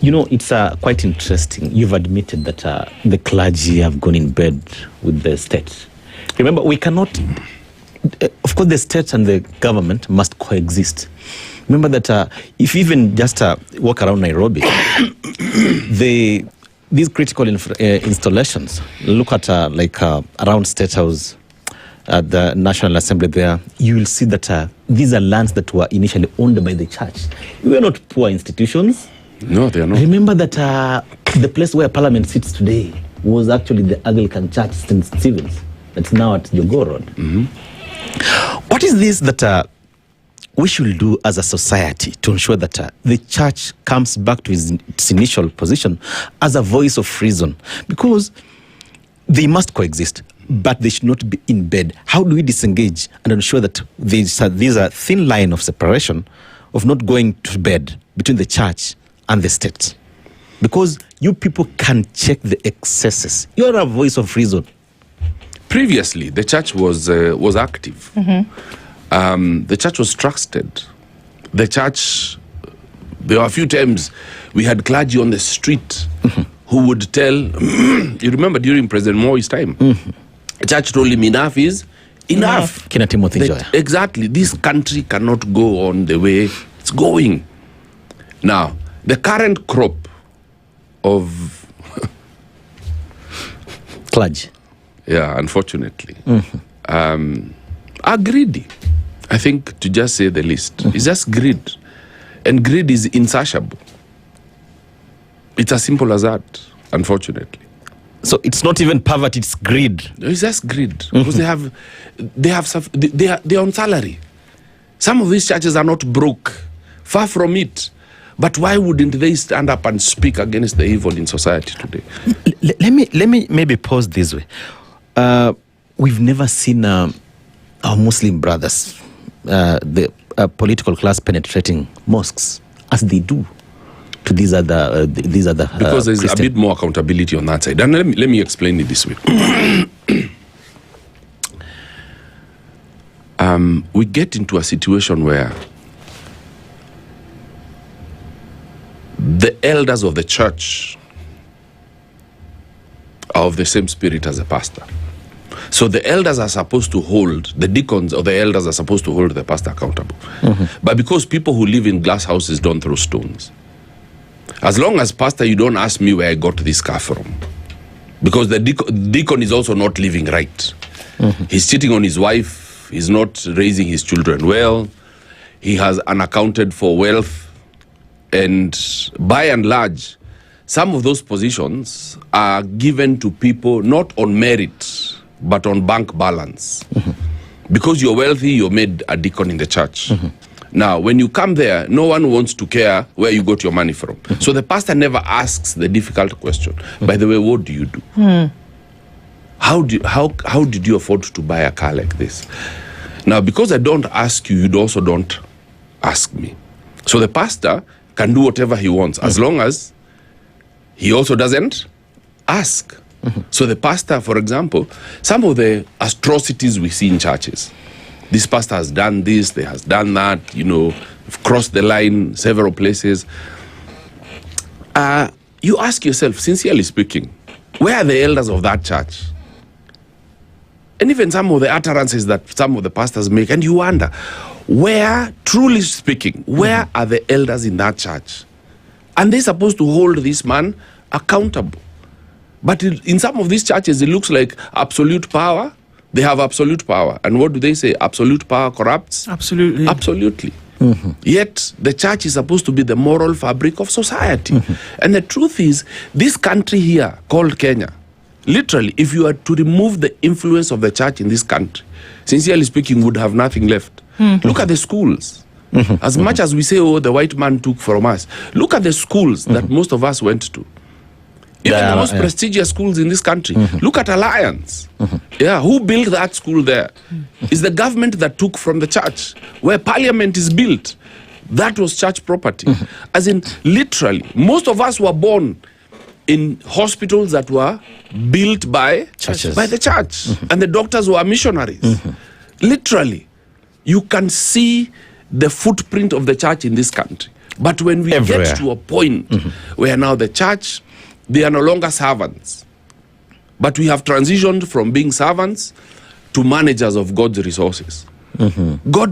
It's quite interesting. You've admitted that the clergy have gone in bed with the state. Remember, we cannot... of course, the state and the government must coexist. Remember that if you even just walk around Nairobi, these critical installations, look at around State House, at the National Assembly there, you will see that these are lands that were initially owned by the church. We are not poor institutions. No, they are not. Remember that the place where Parliament sits today was actually the Anglican Church, St. Stephen's. That's now at Jogoo Road. Mm-hmm. What is this that we should do as a society to ensure that the church comes back to its initial position as a voice of reason? Because they must coexist, but they should not be in bed. How do we disengage and ensure that there's a thin line of separation of not going to bed between the church and the state? Because you people can check the excesses. You're a voice of reason. Previously, the church was active. Mm-hmm. The church was trusted. The church, there were a few times we had clergy on the street who would tell, you remember during President Moi's time, the church told him enough is enough. Kina Timothy Joya. Exactly. This country cannot go on the way it's going. Now, the current crop of clergy, unfortunately, are greedy. I think, to just say the least. It's just greed. And greed is insatiable. It's as simple as that, unfortunately. So it's not even poverty, it's greed. It's just greed. Because they're on salary. Some of these churches are not broke. Far from it. But why wouldn't they stand up and speak against the evil in society today? Let me maybe pause this way. We've never seen our Muslim brothers, the political class, penetrating mosques as they do to these other because there's Christian. A bit more accountability on that side. And let me explain it this way. We get into a situation where the elders of the church are of the same spirit as the pastor. So the elders are supposed to hold, the deacons or the elders are supposed to hold the pastor accountable. But because people who live in glass houses don't throw stones, as long as pastor, you don't ask me where I got this car from. Because the deacon is also not living right. He's cheating on his wife. He's not raising his children well. He has unaccounted for wealth. And by and large, some of those positions are given to people not on merit, but on bank balance. Because you're wealthy, you're made a deacon in the church. Now, when you come there, no one wants to care where you got your money from. So the pastor never asks the difficult question. By the way, what do you do? How did you afford to buy a car like this? Now, because I don't ask you, you also don't ask me. So the pastor can do whatever he wants, as long as he also doesn't ask. So the pastor, for example, some of the atrocities we see in churches, this pastor has done this, they has done that, crossed the line several places. You ask yourself, sincerely speaking, where are the elders of that church? And even some of the utterances that some of the pastors make, and you wonder, where, truly speaking, where are the elders in that church? And they're supposed to hold this man accountable. But in some of these churches, it looks like absolute power. They have absolute power. And what do they say? Absolute power corrupts? Absolutely. Absolutely. Yet, the church is supposed to be the moral fabric of society. And the truth is, this country here, called Kenya, literally, if you are to remove the influence of the church in this country, sincerely speaking, would have nothing left. Look at the schools. As much as we say, oh, the white man took from us, look at the schools that most of us went to. Even the most prestigious schools in this country. Look at Alliance. Who built that school there? It's the government that took from the church. Where Parliament is built, that was church property. As in, literally, most of us were born in hospitals that were built by the church. And the doctors were missionaries. Literally, you can see the footprint of the church in this country. But when we Everywhere. get to a point where now the church, they are no longer servants, but we have transitioned from being servants to managers of God's resources. God